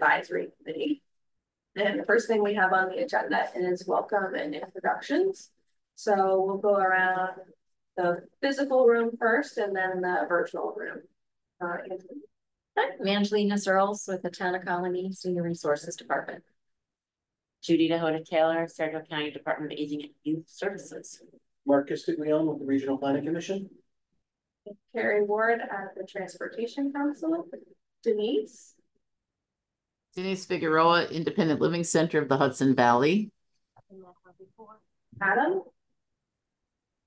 Advisory Committee. And the first thing we have on the agenda is welcome and introductions. So we'll go around the physical room first and then the virtual room. I'm Angelina Searles with the Town of Colony Senior Resources Department. Judy DeHota Taylor, Sargent County Department of Aging and Youth Services. Marcus Stiglione with the Regional Planning Commission. Carrie Ward at the Transportation Council. Denise Figueroa, Independent Living Center of the Hudson Valley.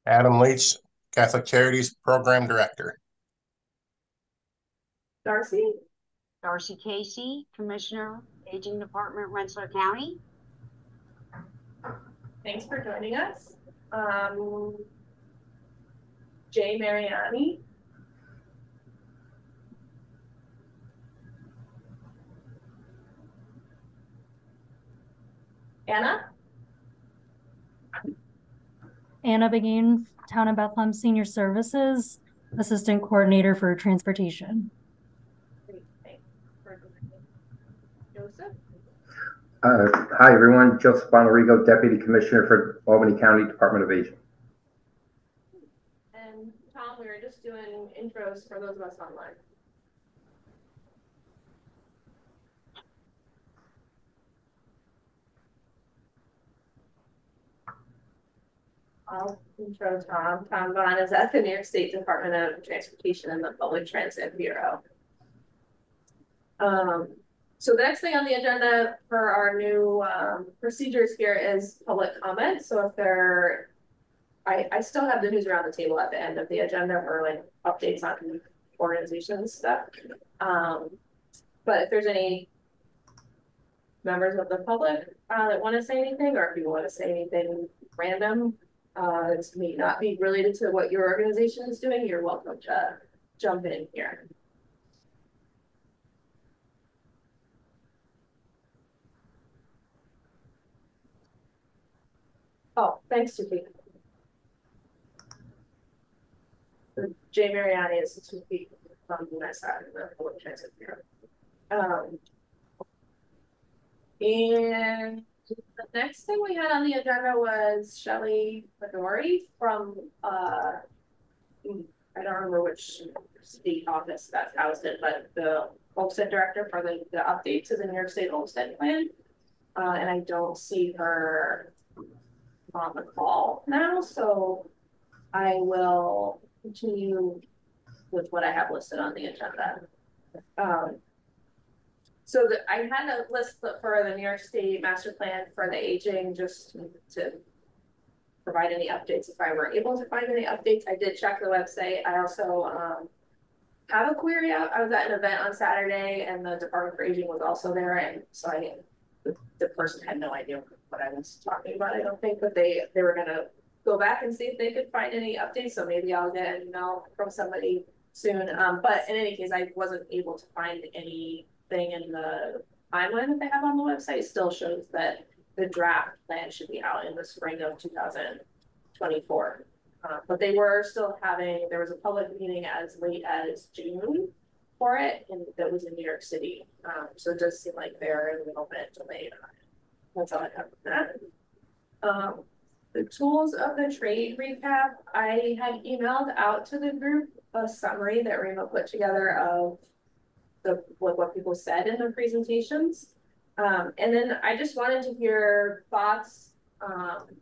Adam Leach, Catholic Charities Program Director. Darcy Casey, Commissioner, Aging Department, Rensselaer County. Thanks for joining us. Jay Mariani. Anna Begin, Town of Bethlehem Senior Services, Assistant Coordinator for Transportation. Great, thanks for Joseph. Hi, everyone. Joseph Bonarigo, Deputy Commissioner for Albany County Department of Aging. And Tom, we were just doing intros for those of us online. I'll intro Tom. Tom Vaughn is at the New York State Department of Transportation and the Public Transit Bureau. So the next thing on the agenda for our new procedures here is public comment. So if there, I still have the news around the table at the end of the agenda for like updates on organizations stuff. But if there's any members of the public that want to say anything, or if you want to say anything random, this may not be related to what your organization is doing, you're welcome to jump in here. Oh, thanks, Suki. Jay Mariani is Suki from the nice side of the public transit bureau. And the next thing we had on the agenda was Shelley Fedori from I don't remember which state office that's housed in, but the Homestead Director for the update to the New York State Homestead Plan. And I don't see her on the call now, so I will continue with what I have listed on the agenda. So I had a list for the New York State Master Plan for the aging, just to provide any updates if I were able to find any updates. I did check the website. I also have a query out. I was at an event on Saturday and the Department for Aging was also there, and so the person had no idea what I was talking about, I don't think, but they were gonna go back and see if they could find any updates. So maybe I'll get an email from somebody soon. But in any case, I wasn't able to find anything in the timeline that they have on the website. It still shows that the draft plan should be out in the spring of 2024. But they were still there was a public meeting as late as June for it, and that was in New York City. So it does seem like they're a little bit delayed on it. That's all I have for that. The tools of the trade recap, I had emailed out to the group a summary that Rima put together of what people said in the presentations. And then I just wanted to hear thoughts on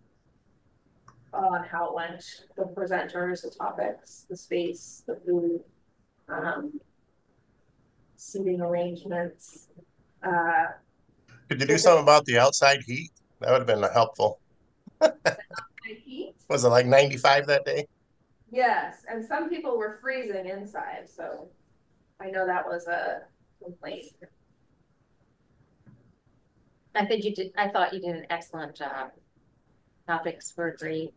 how it went, the presenters, the topics, the space, the food, seating arrangements. Could you do something about the outside heat? That would have been helpful. Heat? Was it like 95 that day? Yes, and some people were freezing inside, so I know that was a complaint. I thought you did an excellent job. Topics were great.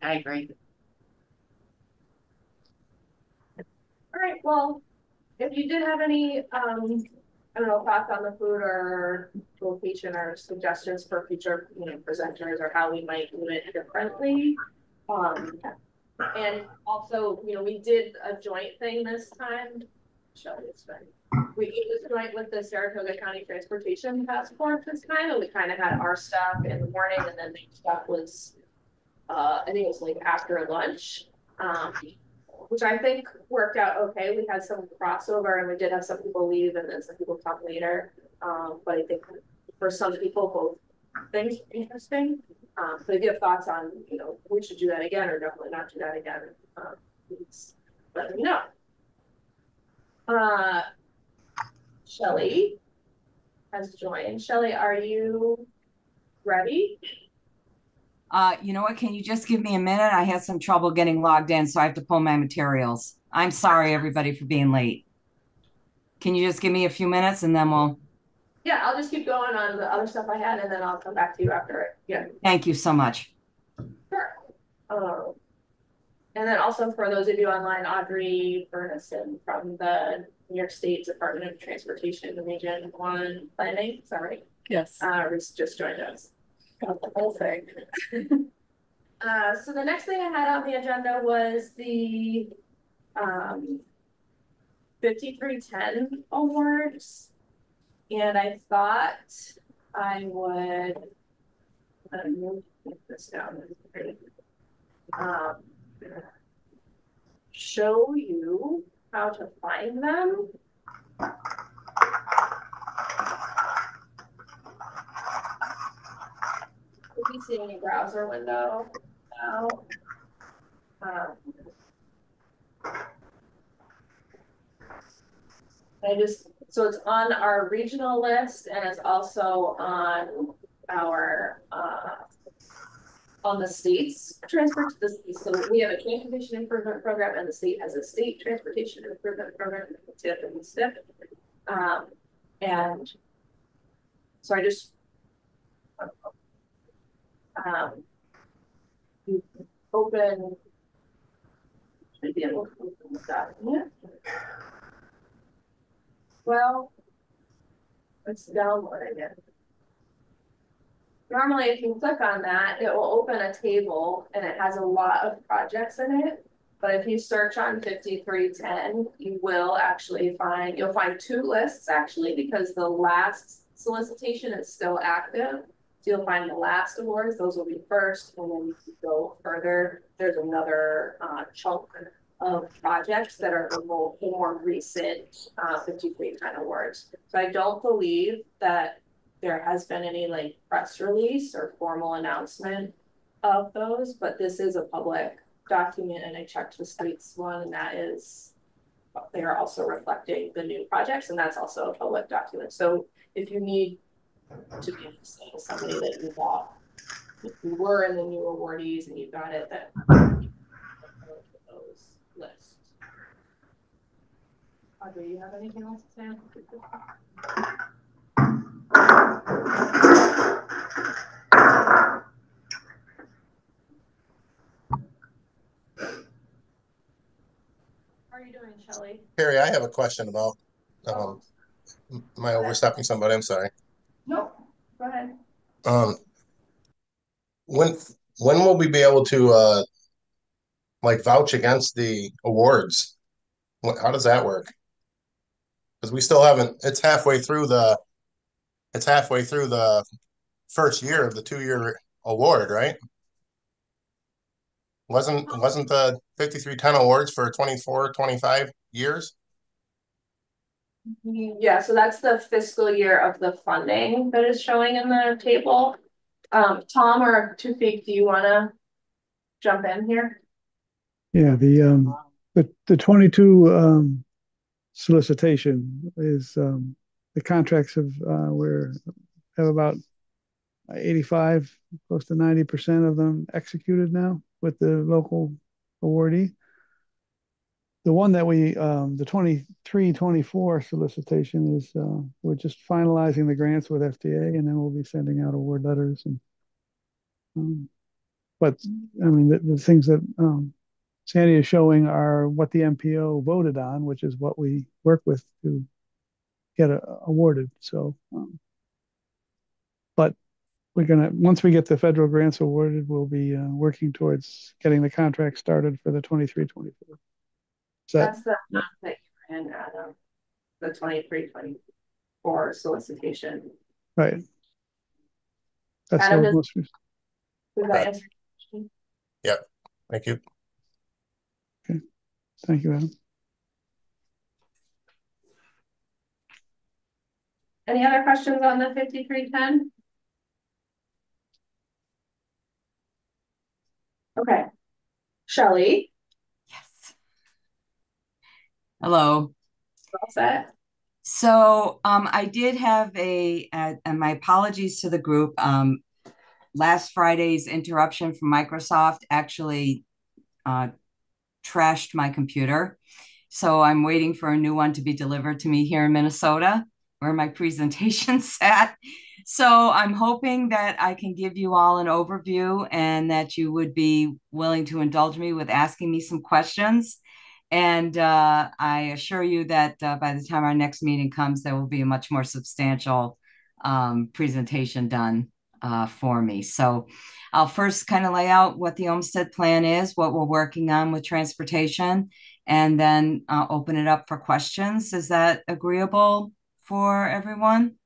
I agree. All right, well, if you did have any I don't know, thoughts on the food or location or suggestions for future presenters or how we might do it differently. And also, we did a joint thing this time. Shelly, it's fine. we just joined with the Saratoga County Transportation Task Force this time, and we kind of had our stuff in the morning, and then the stuff was, I think it was like after lunch, which I think worked out okay. We had some crossover, and we did have some people leave, and then some people come later. But I think for some people, both things are interesting. So if you have thoughts on, you know, we should do that again or definitely not do that again, please let me know. Shelley has joined. Shelley, are you ready? You know what? Can you just give me a minute? I had some trouble getting logged in, so I have to pull my materials. I'm sorry, everybody, for being late. Can you just give me a few minutes and then we'll... Yeah, I'll just keep going on the other stuff I had, and then I'll come back to you after it. Yeah. Thank you so much. Sure. And then also for those of you online, Audrey Bernison from the New York State Department of Transportation Region 1 Planning, sorry. Yes. Just joined us. Got the whole thing. So the next thing I had on the agenda was the 5310 awards. And I thought I would move this down. Show you how to find them. You'll be seeing a browser window now. So it's on our regional list, and it's also on our on the state's transport. So we have a transportation improvement program, and the state has a state transportation improvement program. TIP and STIP. And so I just you open. Should be able to open the document. Well, let's download it. Normally, if you click on that, it will open a table and it has a lot of projects in it. But if you search on 5310, you will actually find, you'll find two lists actually, because the last solicitation is still active. So you'll find the last awards, those will be first, and then you can go further. There's another chunk of projects that are the more recent 5310 awards. So I don't believe that there has been any like press release or formal announcement of those, but this is a public document, and I checked the state's one, and that is, they are also reflecting the new projects, and that's also a public document. So if you need to be somebody that you got, if you were in the new awardees and you got it, that those lists. Audrey, you have anything else to say? How are you doing, Shelley? Carrie, I have a question about, am I overstepping somebody? I'm sorry. No, go ahead. When will we be able to, like vouch against the awards? How does that work? Because we still haven't, it's halfway through the first year of the 2-year award, right? Wasn't the 5310 awards for 24, 25 years? Yeah, so that's the fiscal year of the funding that is showing in the table. Tom or Tufik, do you want to jump in here? Yeah, the 22 solicitation is the contracts have have about 85, close to 90% of them executed now with the local awardee. The one that the 23-24 solicitation is, we're just finalizing the grants with FDA, and then we'll be sending out award letters. And but I mean, the things that Sandy is showing are what the MPO voted on, which is what we work with to get awarded. So, but once we get the federal grants awarded, we'll be working towards getting the contract started for the 23-24. That's the amount that you ran, Adam. the 23-24 solicitation. Right. That's Adam, the does most, recent. that answer your question? Thank you. Thank you, Adam. Any other questions on the 5310? Okay. Shelley, Yes. Hello. all set? So I did have and my apologies to the group. Last Friday's interruption from Microsoft actually trashed my computer. So I'm waiting for a new one to be delivered to me here in Minnesota, where my presentation sat. So I'm hoping that I can give you all an overview and that you would be willing to indulge me with asking me some questions. And I assure you that by the time our next meeting comes, there will be a much more substantial presentation done for me. So I'll first kind of lay out what the Olmsted Plan is, what we're working on with transportation, and then open it up for questions. Is that agreeable for everyone?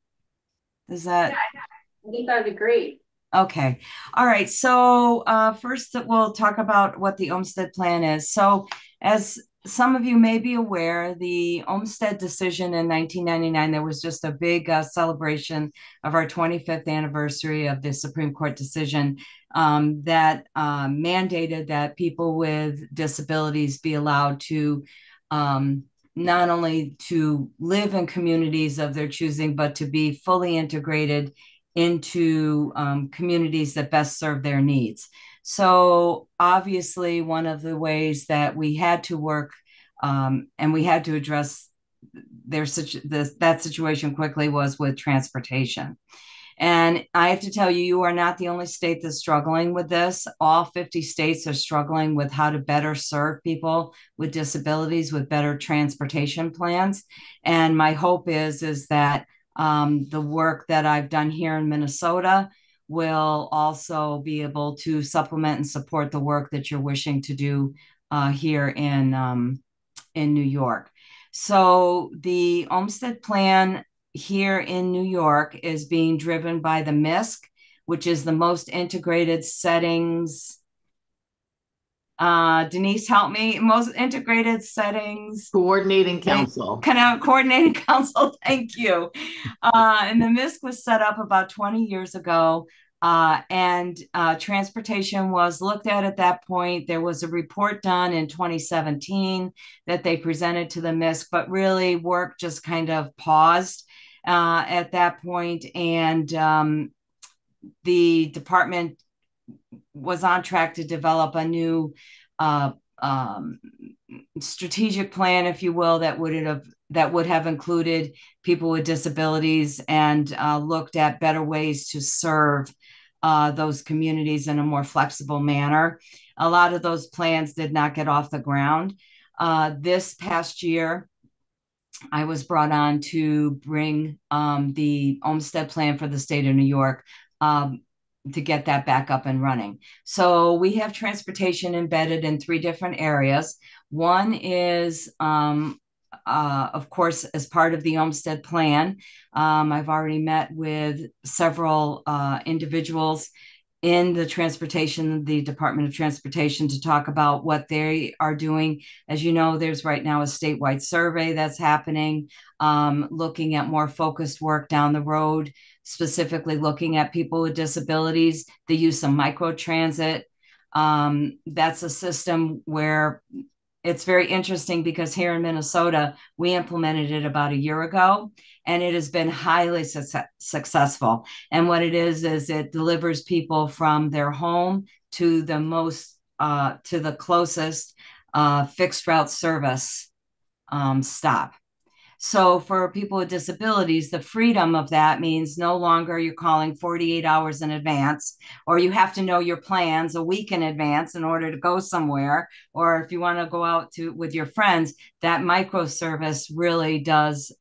Is that? Yeah, I think that'd be great. Okay. All right. So first we'll talk about what the Olmsted Plan is. So as some of you may be aware, the Olmsted decision in 1999, there was just a big celebration of our 25th anniversary of the Supreme Court decision that mandated that people with disabilities be allowed to not only to live in communities of their choosing, but to be fully integrated into communities that best serve their needs. So obviously, one of the ways that we had to work and we had to address that situation quickly was with transportation. And I have to tell you, you are not the only state that's struggling with this. All 50 states are struggling with how to better serve people with disabilities with better transportation plans. And my hope is that the work that I've done here in Minnesota will also be able to supplement and support the work that you're wishing to do here in New York. So the Olmsted Plan here in New York is being driven by the MISC, which is the most integrated settings. Denise, help me. Most integrated settings. Coordinating Council. Coordinating Council. Thank you. And the MISC was set up about 20 years ago. And transportation was looked at that point. There was a report done in 2017 that they presented to the MISC, but really work just kind of paused at that point. And the department was on track to develop a new strategic plan, if you will, that would have included people with disabilities and looked at better ways to serve those communities in a more flexible manner. A lot of those plans did not get off the ground. This past year, I was brought on to bring the Olmsted Plan for the state of New York to get that back up and running. So we have transportation embedded in 3 different areas. One is, of course, as part of the Olmsted Plan. I've already met with several individuals in the Department of Transportation to talk about what they are doing. As you know, there's right now a statewide survey that's happening, looking at more focused work down the road, specifically looking at people with disabilities, the use of microtransit. That's a system where it's very interesting because here in Minnesota, we implemented it about a year ago, and it has been highly successful. And what it is it delivers people from their home to the closest fixed route service stop. So for people with disabilities, the freedom of that means no longer you're calling 48 hours in advance, or you have to know your plans a week in advance in order to go somewhere. Or if you want to go out with your friends, that micro service really does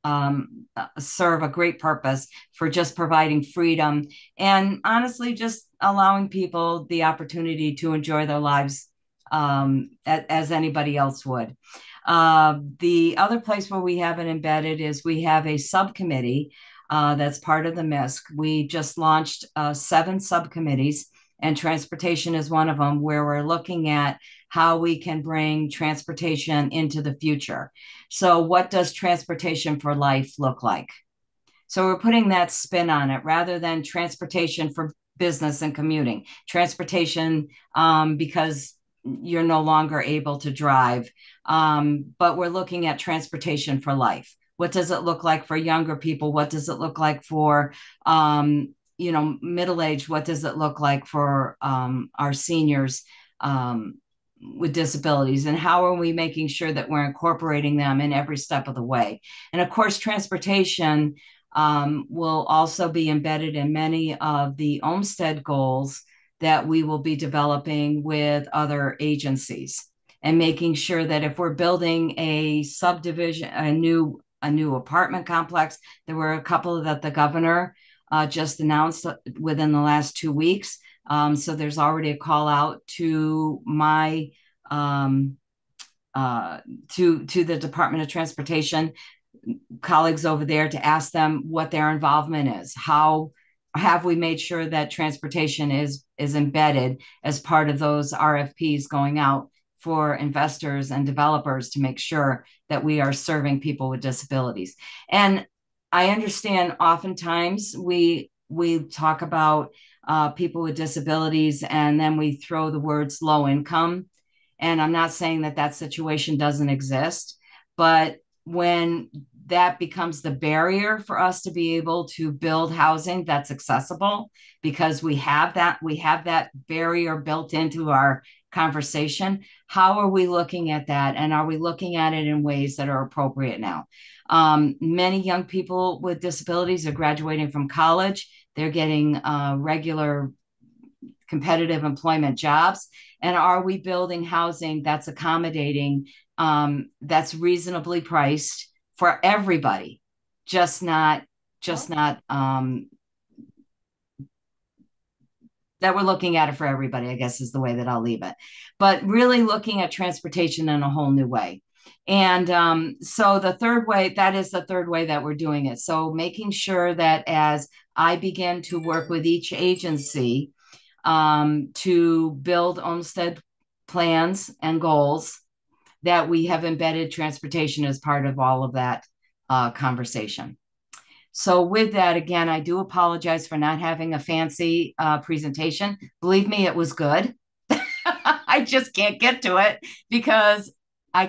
serve a great purpose for just providing freedom and honestly just allowing people the opportunity to enjoy their lives as anybody else would. The other place where we have it embedded is we have a subcommittee that's part of the MISC. We just launched 7 subcommittees, and transportation is one of them, where we're looking at how we can bring transportation into the future. So what does transportation for life look like? So we're putting that spin on it rather than transportation for business and commuting, transportation because you're no longer able to drive. But we're looking at transportation for life. What does it look like for younger people? What does it look like for, middle age? What does it look like for our seniors with disabilities? And how are we making sure that we're incorporating them in every step of the way? And of course, transportation will also be embedded in many of the Olmsted goals that we will be developing with other agencies, and making sure that if we're building a subdivision, a new apartment complex, there were a couple that the governor just announced within the last 2 weeks. So there's already a call out to my to the Department of Transportation colleagues over there to ask them what their involvement is. How have we made sure that transportation is embedded as part of those RFPs going out for investors and developers to make sure that we are serving people with disabilities? And I understand oftentimes we talk about people with disabilities, and then we throw the words low income. And I'm not saying that situation doesn't exist, but when that becomes the barrier for us to be able to build housing that's accessible, because we have that barrier built into our conversation, how are we looking at that? And are we looking at it in ways that are appropriate now? Many young people with disabilities are graduating from college. They're getting regular competitive employment jobs. And are we building housing that's accommodating, that's reasonably priced for everybody, just not that we're looking at it for everybody, I guess is the way that I'll leave it. But really looking at transportation in a whole new way. And so the third way, that is the third way that we're doing it. So making sure that as I begin to work with each agency to build Olmsted plans and goals, that we have embedded transportation as part of all of that conversation. So with that, again, I do apologize for not having a fancy presentation. Believe me, it was good. I just can't get to it because I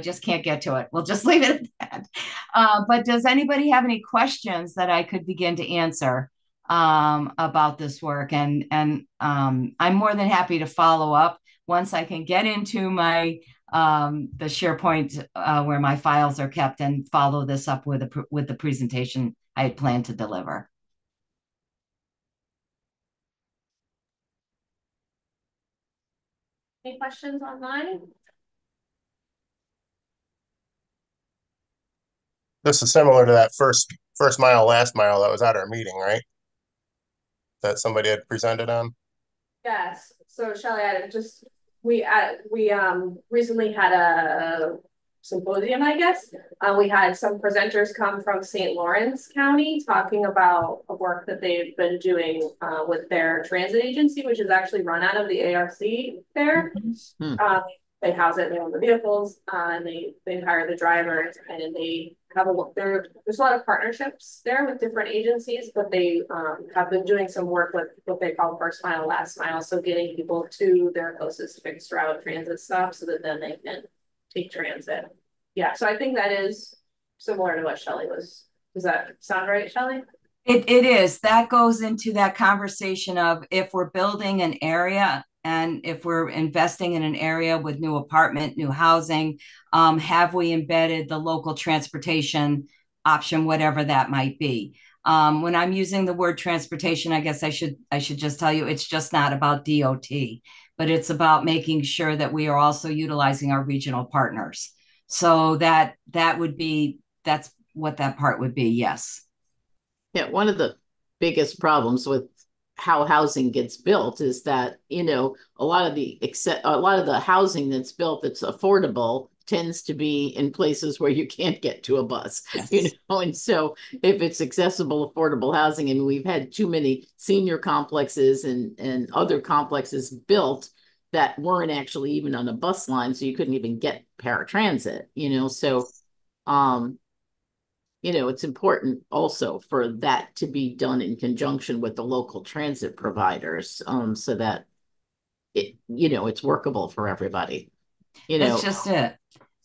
just can't get to it. We'll just leave it at that. But does anybody have any questions that I could begin to answer about this work? And I'm more than happy to follow up once I can get into my the SharePoint where my files are kept, and follow this up with the presentation I had planned to deliver. Any questions online? This is similar to that first mile, last mile that was at our meeting, right? That somebody had presented on. Yes. So Shelley, we recently had a symposium, I guess. We had some presenters come from St. Lawrence County talking about a work that they've been doing with their transit agency, which is actually run out of the ARC there. They house it, they own the vehicles, and they hire the drivers, and they have there's a lot of partnerships there with different agencies, but they have been doing some work with what they call first mile, last mile. So getting people to their closest fixed route transit stop so that then they can take transit. Yeah, so I think that is similar to what Shelley was. Does that sound right, Shelley? It is. That goes into that conversation of if we're building an area and if we're investing in an area with new apartment, new housing, have we embedded the local transportation option, whatever that might be? When I'm using the word transportation, I guess I should just tell you, it's just not about DOT, but it's about making sure that we are also utilizing our regional partners. So that's what that part would be. Yes. Yeah, one of the biggest problems with how housing gets built is that, a lot of the housing that's built that's affordable tends to be in places where you can't get to a bus, Yes. you know, and so if it's accessible, affordable housing, I mean, we've had too many senior complexes and other complexes built that weren't actually even on a bus line, so you couldn't even get paratransit, you know, so you know, it's important also for that to be done in conjunction with the local transit providers, so that it, you know, it's workable for everybody. You know, That's just it.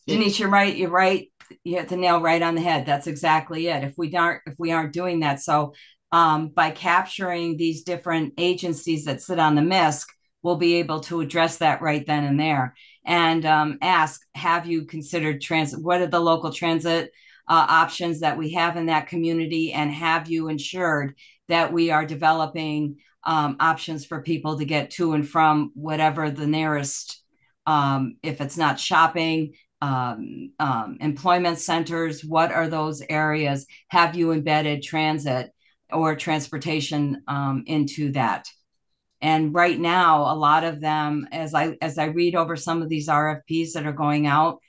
Yeah. Denise, you're right. You're right. You hit the nail right on the head. That's exactly it. If we aren't doing that, so by capturing these different agencies that sit on the MISC, we'll be able to address that right then and there, and ask, have you considered transit? What are the local transit options that we have in that community, and have you ensured that we are developing options for people to get to and from whatever the nearest, if it's not shopping, employment centers, what are those areas? Have you embedded transit or transportation into that? And right now, a lot of them, as I read over some of these RFPs that are going out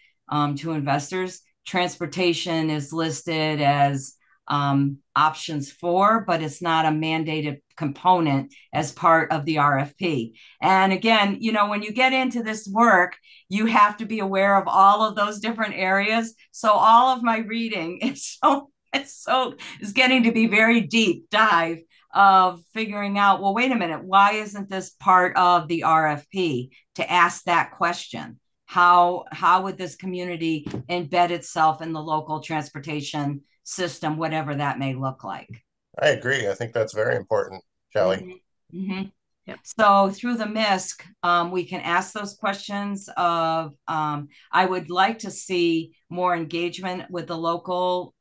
to investors, transportation is listed as options for, but it's not a mandated component as part of the RFP. And again, you know, when you get into this work, you have to be aware of all of those different areas. So all of my reading is is getting to be very deep dive of figuring out, well, wait a minute, why isn't this part of the RFP, to ask that question? How would this community embed itself in the local transportation system, whatever that may look like? I agree. I think that's very important, Kelly. Mm-hmm. Mm-hmm. Yep. So through the MISC, we can ask those questions of, I would like to see more engagement with the local,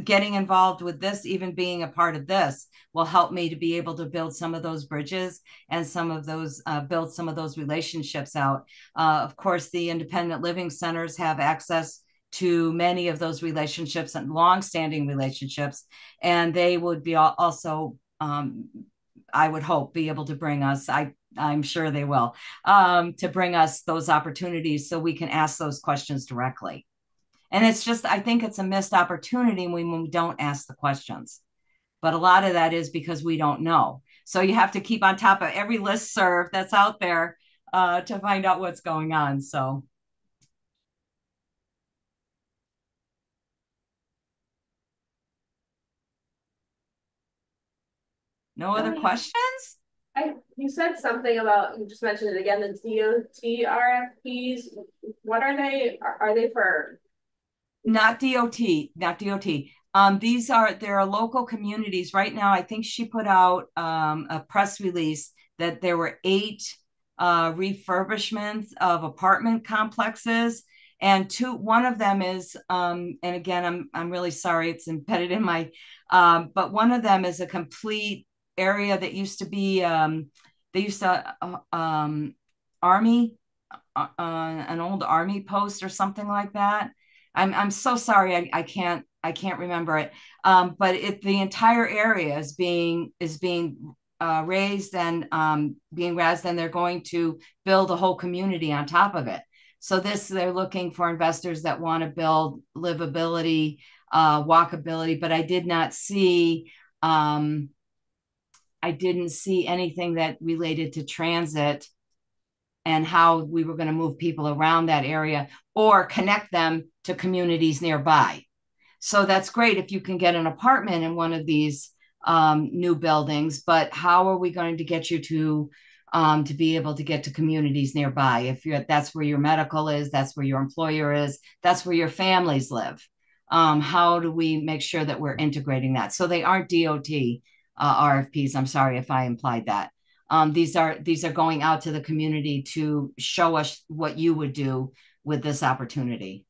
getting involved with this, even being a part of this will help me to be able to build some of those bridges and some of those, build some of those relationships out. Of course, the independent living centers have access to many of those relationships and longstanding relationships, and they would be also, I would hope, be able to bring us, I'm sure they will, to bring us those opportunities so we can ask those questions directly. And it's just, I think it's a missed opportunity when we don't ask the questions. But a lot of that is because we don't know. So you have to keep on top of every listserv that's out there to find out what's going on. So. No other questions? You said something about, you just mentioned it again, the DOT RFPs. What are they? Are they for? Not DOT. There are local communities right now. I think she put out a press release that there were 8 refurbishments of apartment complexes, and one of them is, and again, I'm really sorry, it's embedded in my, but one of them is a complete area that used to be, they used to army, an old army post or something like that. I'm so sorry, I can't remember it. But the entire area is being raised and being raised, and they're going to build a whole community on top of it. So they're looking for investors that want to build livability, walkability, but I didn't see anything that related to transit and how we were going to move people around that area or connect them to communities nearby. So that's great if you can get an apartment in one of these new buildings, but how are we going to get you to be able to get to communities nearby? That's where your medical is, that's where your employer is, that's where your families live. How do we make sure that we're integrating that? So they aren't DOT RFPs. I'm sorry if I implied that. These are going out to the community to show us what you would do with this opportunity.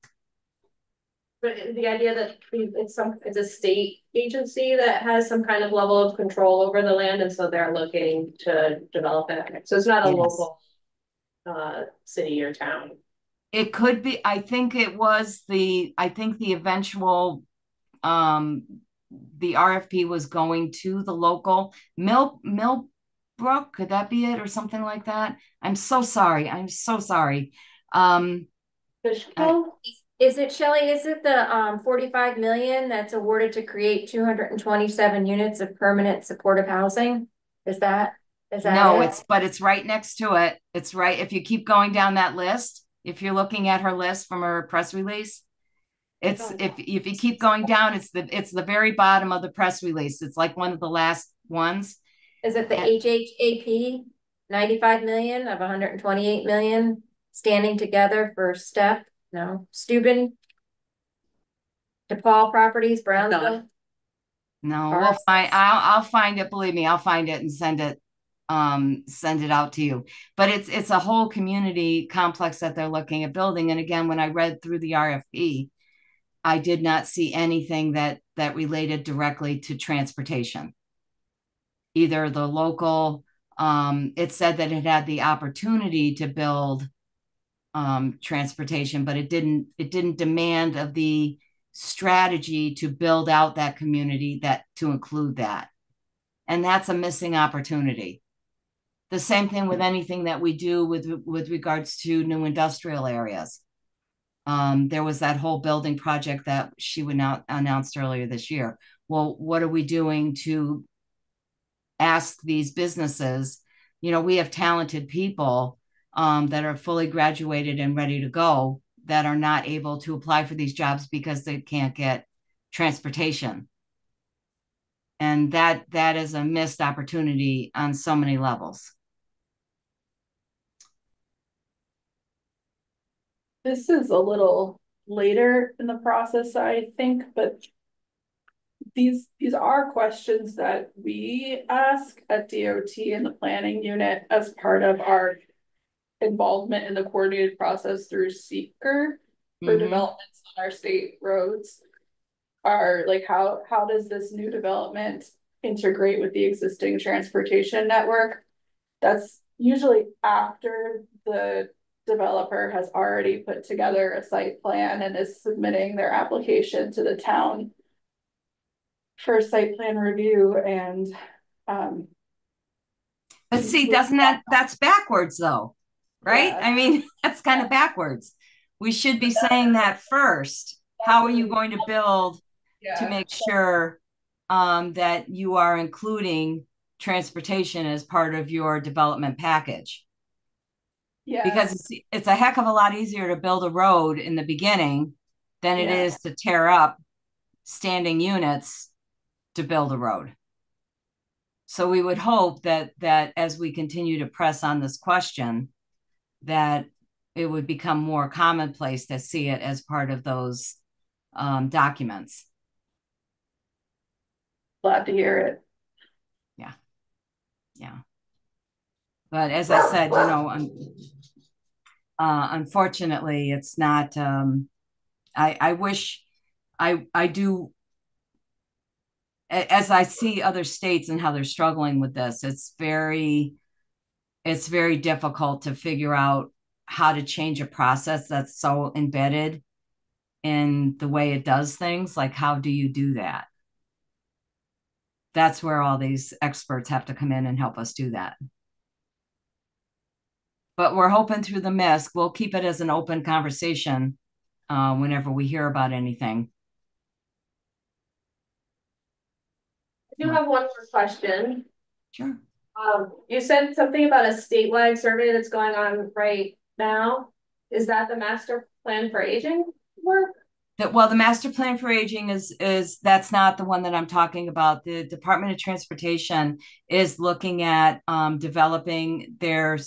But the idea that it's a state agency that has some kind of level of control over the land, and so they're looking to develop it. So it's not a local city or town. It could be. I think the eventual the RFP was going to the local Millbrook. Could that be it, or something like that? I'm so sorry. Fishkill? Is it, Shelley, is it the 45 million that's awarded to create 227 units of permanent supportive housing? Is that No, it? but it's right next to it. It's right, if you keep going down that list, if you're looking at her list from her press release, it's, if you keep going down, it's the very bottom of the press release. It's like one of the last ones. Is it the HHAP 95 million of 128 million standing together for STEP? No, Steuben, DePaul Properties, Brownsville. No, we'll find, I'll find it. Believe me, I'll find it and send it out to you. But it's a whole community complex that they're looking at building. And again, when I read through the RFP, I did not see anything that related directly to transportation. Either the local, it said that it had the opportunity to build transportation, but it didn't demand of the strategy to build out that community to include that. And that's a missing opportunity. The same thing with anything that we do with regards to new industrial areas. There was that whole building project that she announced earlier this year. Well, what are we doing to ask these businesses? We have talented people that are fully graduated and ready to go that are not able to apply for these jobs because they can't get transportation. And that is a missed opportunity on so many levels. This is a little later in the process, I think, but these are questions that we ask at DOT in the planning unit as part of our involvement in the coordinated process through seeker for developments on our state roads. Are like, how does this new development integrate with the existing transportation network? That's usually after the developer has already put together a site plan and is submitting their application to the town for site plan review. And but see, that's backwards though, right? Yeah. I mean, that's kind of backwards. We should be saying that first. How are you going to build to make sure that you are including transportation as part of your development package? Yeah. Because it's a heck of a lot easier to build a road in the beginning than it is to tear up standing units to build a road. So we would hope that as we continue to press on this question, that it would become more commonplace to see it as part of those documents. Glad to hear it. Yeah. But as I said, unfortunately, it's not. I wish I do. As I see other states and how they're struggling with this, it's very difficult to figure out how to change a process that's so embedded in the way it does things. Like, how do you do that? That's where all these experts have to come in and help us do that. But we're hoping through the MISC, we'll keep it as an open conversation whenever we hear about anything. I do have one more question. Sure. You said something about a statewide survey that's going on right now. Is that the master plan for aging work? Well, the master plan for aging is that's not the one that I'm talking about. The Department of Transportation is looking at developing their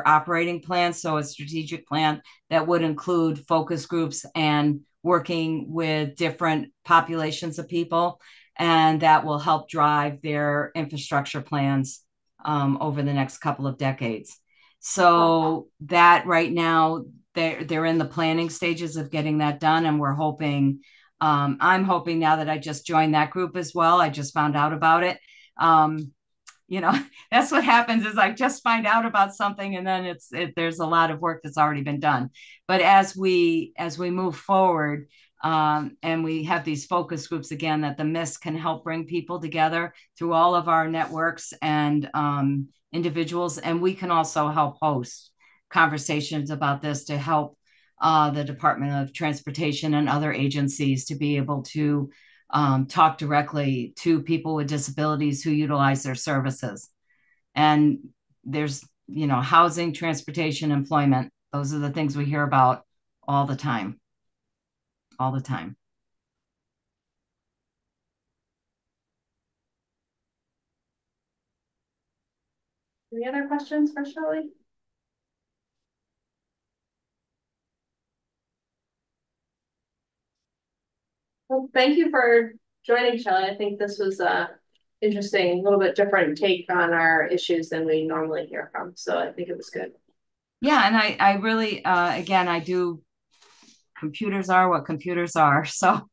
operating plan, so a strategic plan that would include focus groups and working with different populations of people, and that will help drive their infrastructure plans over the next couple of decades. So that right now, they're in the planning stages of getting that done, and we're hoping, I'm hoping now that I just joined that group as well. I just found out about it. That's what happens is I just find out about something and then there's a lot of work that's already been done. But as we move forward, and we have these focus groups again, that the MISC can help bring people together through all of our networks and individuals. And we can also help host conversations about this to help the Department of Transportation and other agencies to be able to talk directly to people with disabilities who utilize their services. And there's, you know, housing, transportation, employment. Those are the things we hear about all the time. All the time. Any other questions for Shelley? Well, thank you for joining, Shelley. I think this was interesting, a little bit different take on our issues than we normally hear from. So I think it was good. Yeah, and I really, again, computers are what computers are. So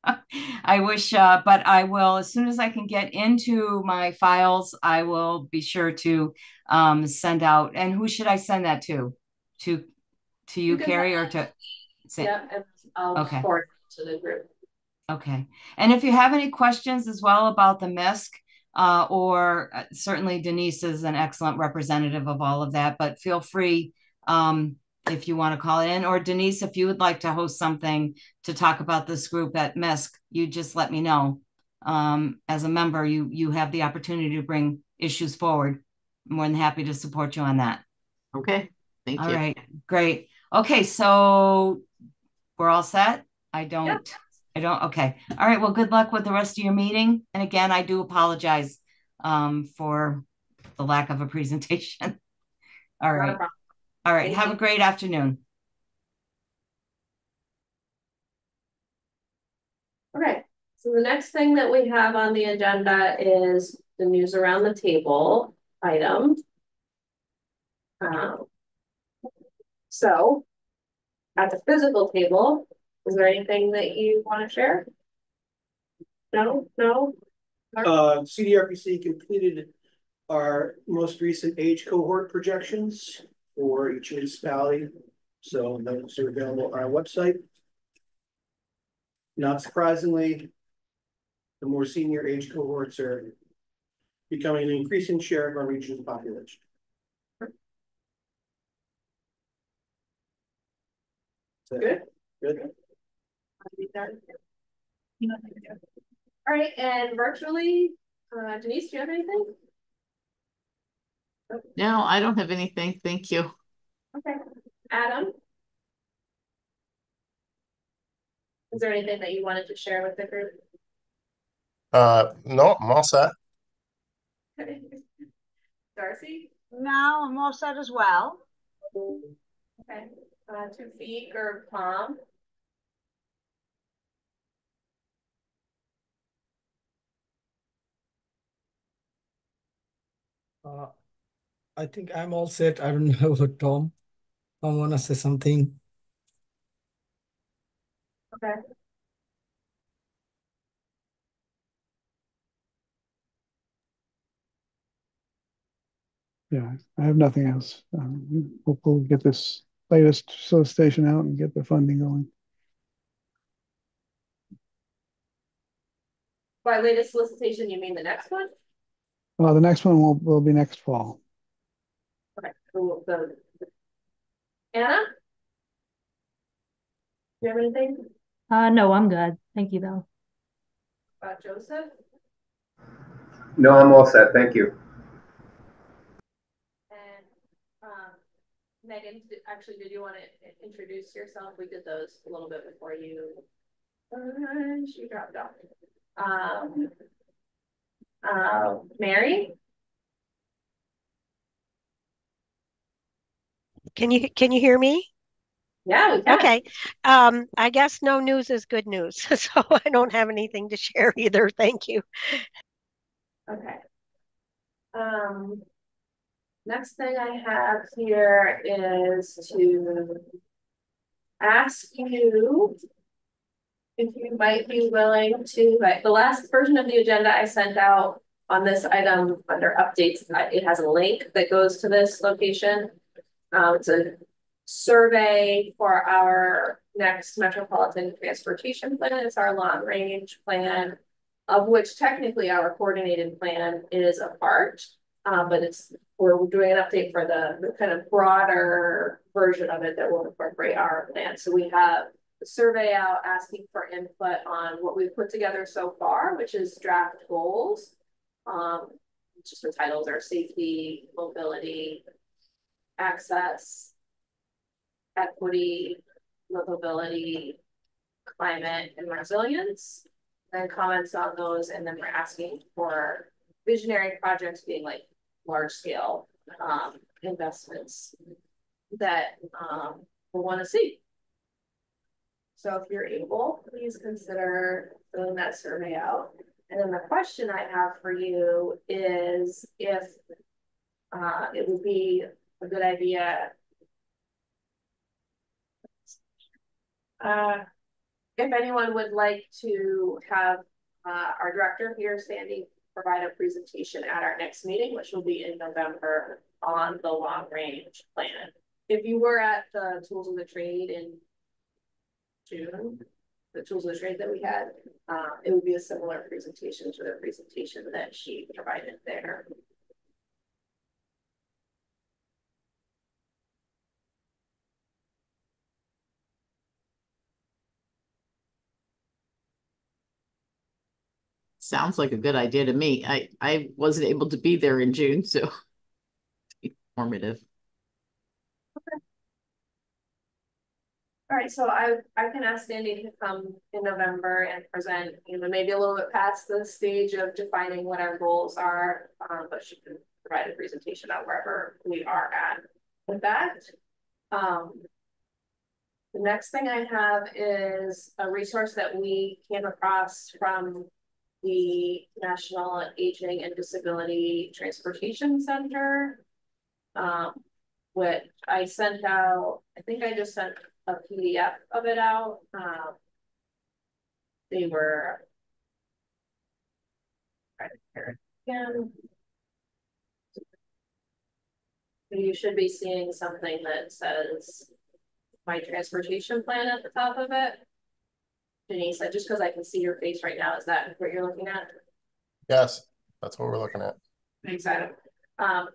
I wish, but I will, as soon as I can get into my files, I will be sure to send out. And who should I send that to? To you, Carrie, or to? Yeah, and I'll forward it to the group. Okay. And if you have any questions as well about the MISC, or certainly Denise is an excellent representative of all of that, but feel free if you want to call it in, or Denise, if you would like to host something to talk about this group at MISC, you just let me know. As a member, you have the opportunity to bring issues forward. I'm more than happy to support you on that. Okay. Thank you. All right. Great. Okay. So we're all set. Okay. All right. Well, good luck with the rest of your meeting. And again, I do apologize for the lack of a presentation. All right. All right. Have a great afternoon. Okay. So the next thing that we have on the agenda is the news around the table item. So at the physical table, is there anything that you want to share? No. CDRPC completed our most recent age cohort projections for each municipality. So those are available on our website. Not surprisingly, the more senior age cohorts are becoming an increasing share of our region's population. Good. All right, and virtually, Denise, do you have anything? No, I don't have anything. Thank you. Okay. Adam? Is there anything that you wanted to share with the group? No, I'm all set. Okay. Darcy? No, I'm all set as well. Okay. Tufik or Tom? I think I'm all set. I don't know what Tom wanna say something. Okay. Yeah, I have nothing else. We'll get this latest solicitation out and get the funding going. By latest solicitation, you mean the next one? The next one will be next fall. Okay. Cool. Anna? Do you have anything? No, I'm good. Thank you though. Joseph? No, I'm all set. Thank you. And Megan, actually, did you want to introduce yourself? We did those a little bit before you. She dropped off. Mary? Can you hear me? Yeah, we can. Okay. I guess no news is good news, so I don't have anything to share either. Thank you. Okay. Next thing I have here is to ask you if you might be willing to, like, the last version of the agenda I sent out on this item under updates, it has a link that goes to this location. It's a survey for our next metropolitan transportation plan. It's our long range plan, of which technically our coordinated plan is a part. But we're doing an update for the kind of broader version of it that will incorporate our plan. So we have a survey out asking for input on what we've put together so far, which is draft goals. Just the titles are safety, mobility, access, equity, livability, climate, and resilience. Then comments on those, and then we're asking for visionary projects being like large scale investments that we'll want to see. So if you're able, please consider filling that survey out. And then the question I have for you is if it would be a good idea if anyone would like to have our director here, Sandy, provide a presentation at our next meeting, which will be in November, on the long range plan. If you were at the Tools of the Trade in June, the Tools of the Trade that we had, it would be a similar presentation to the presentation that she provided there. Sounds like a good idea to me. I wasn't able to be there in June, so informative. Okay. All right, so I can ask Sandy to come in November and present, maybe a little bit past the stage of defining what our goals are, but she can provide a presentation on wherever we are at with that. The next thing I have is a resource that we came across from the National Aging and Disability Transportation Center, which I sent out. I think I just sent a PDF of it out. They were again. You should be seeing something that says my transportation plan at the top of it. Denise, just because I can see your face right now, is that what you're looking at? Yes, that's what we're looking at. Excited.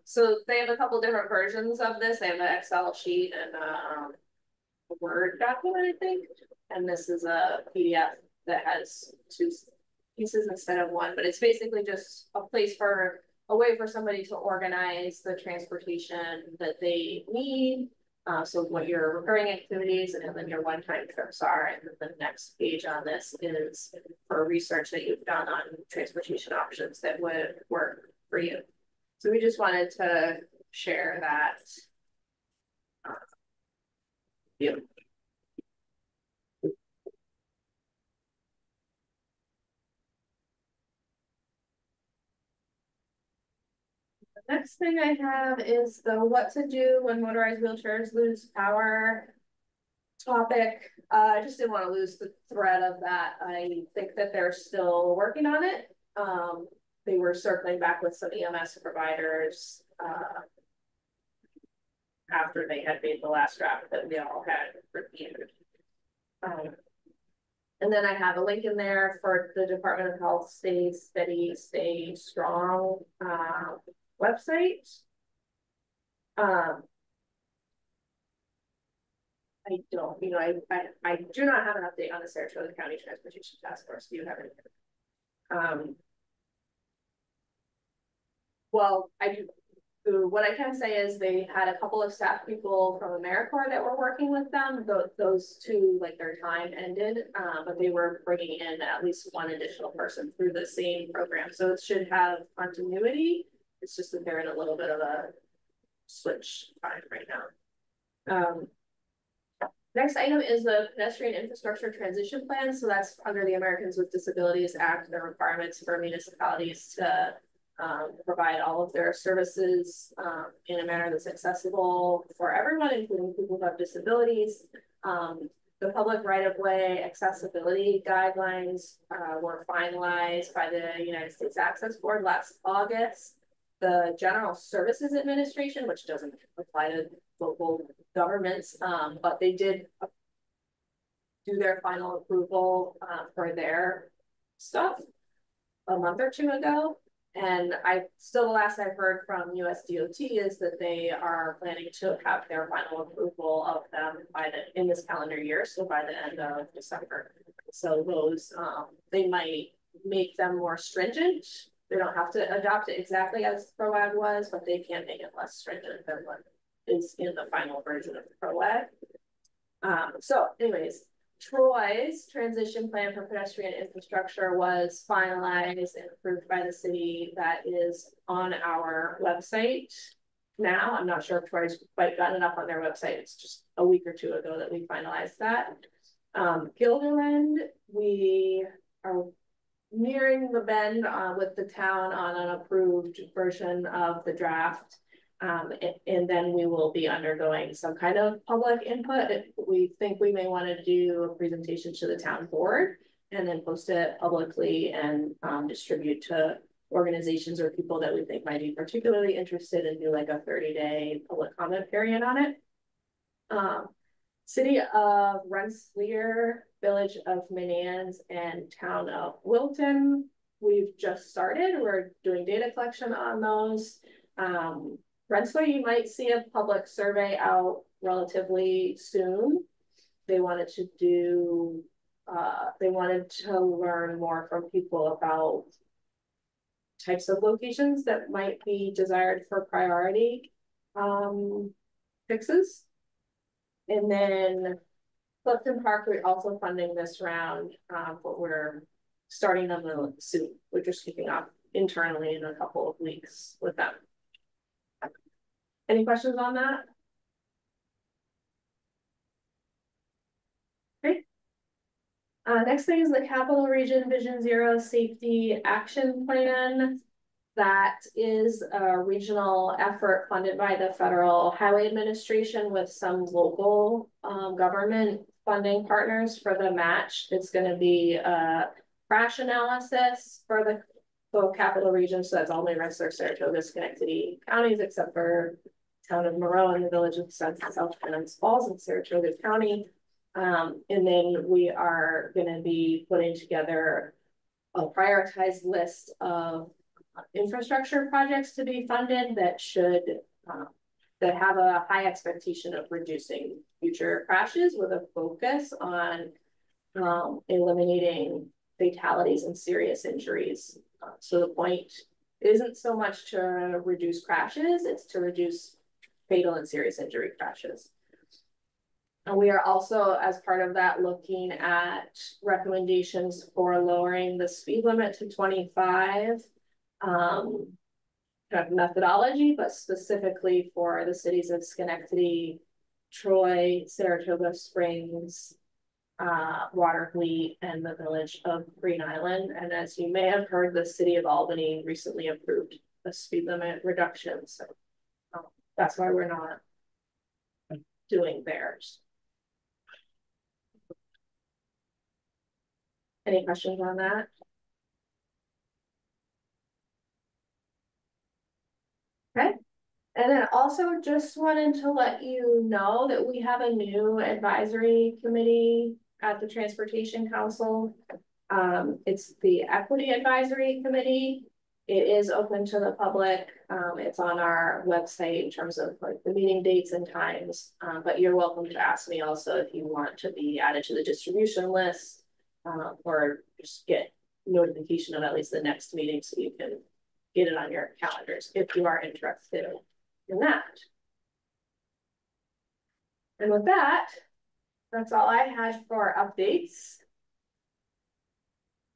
So they have a couple different versions of this. They have an Excel sheet and a Word document, I think. And this is a PDF that has two pieces instead of one, but it's basically just a place for a way for somebody to organize the transportation that they need. So what your recurring activities and then your one-time trips are. And then the next page on this is for research that you've done on transportation options that would work for you. So we just wanted to share that. Next thing I have is the what to do when motorized wheelchairs lose power topic. I just didn't want to lose the thread of that. I think that they're still working on it. They were circling back with some EMS providers after they had made the last draft that we all had reviewed. And then I have a link in there for the Department of Health Stay Steady, Stay Strong website. I don't, I do not have an update on the Sarasota County Transportation Task Force. Do you have anything? Well, I do. What I can say is they had a couple of staff people from AmeriCorps that were working with them. Those two, like, their time ended, but they were bringing in at least one additional person through the same program. So it should have continuity. It's just that they're in a little bit of a switch time right now. Next item is the pedestrian infrastructure transition plan. So that's under the Americans with Disabilities Act, the requirements for municipalities to provide all of their services in a manner that's accessible for everyone, including people who have disabilities. The public right-of-way accessibility guidelines were finalized by the United States Access Board last August. The General Services Administration, which doesn't apply to local governments, but they did do their final approval for their stuff a month or two ago. And the last I've heard from USDOT is that they are planning to have their final approval of them in this calendar year, so by the end of December. So those, they might make them more stringent. They don't have to adopt it exactly as PROAG was, but they can make it less stringent than what is in the final version of PROAG. So anyways, Troy's transition plan for pedestrian infrastructure was finalized and approved by the city. That is on our website now. I'm not sure if Troy's quite gotten it up on their website. It's just a week or two ago that we finalized that. Gilderland, we are nearing the bend with the town on an approved version of the draft. And then we will be undergoing some kind of public input. We think we may want to do a presentation to the town board and then post it publicly and distribute to organizations or people that we think might be particularly interested and do like a 30-day public comment period on it. City of Rensselaer, Village of Manans, and Town of Wilton, we've just started. We're doing data collection on those. Rensselaer, you might see a public survey out relatively soon. They wanted to do, they wanted to learn more from people about types of locations that might be desired for priority fixes. And then Clifton Park, we're also funding this round, but we're starting them soon. We're just kicking off internally in a couple of weeks with them. Any questions on that? Great. Next thing is the Capital Region Vision Zero Safety Action Plan. That is a regional effort funded by the Federal Highway Administration with some local government funding partners for the match. It's going to be a crash analysis for the full capital region. So that's only Rensselaer, Saratoga, Schenectady counties, except for town of Moreau and the village of South Clemens Falls in Saratoga County. And then we are going to be putting together a prioritized list of infrastructure projects to be funded that should that have a high expectation of reducing future crashes with a focus on eliminating fatalities and serious injuries. So the point isn't so much to reduce crashes, it's to reduce fatal and serious injury crashes. And we are also, as part of that, looking at recommendations for lowering the speed limit to 25. Kind of methodology, but specifically for the cities of Schenectady, Troy, Saratoga Springs, Watervliet, and the village of Green Island. And as you may have heard, the city of Albany recently approved a speed limit reduction. So that's why we're not doing theirs. Any questions on that? Okay. And then also just wanted to let you know that we have a new advisory committee at the Transportation Council. It's the Equity Advisory Committee. It is open to the public. It's on our website in terms of like the meeting dates and times, but you're welcome to ask me also if you want to be added to the distribution list or just get notification of at least the next meeting so you can get it on your calendars if you are interested in that. And with that, that's all I had for updates.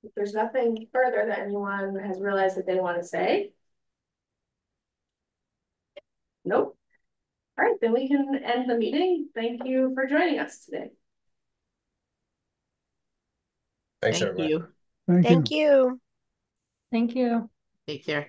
If there's nothing further that anyone has realized that they want to say. Nope. All right, then we can end the meeting. Thank you for joining us today. Thanks, everybody. You. Thank you. Thank you. Take care.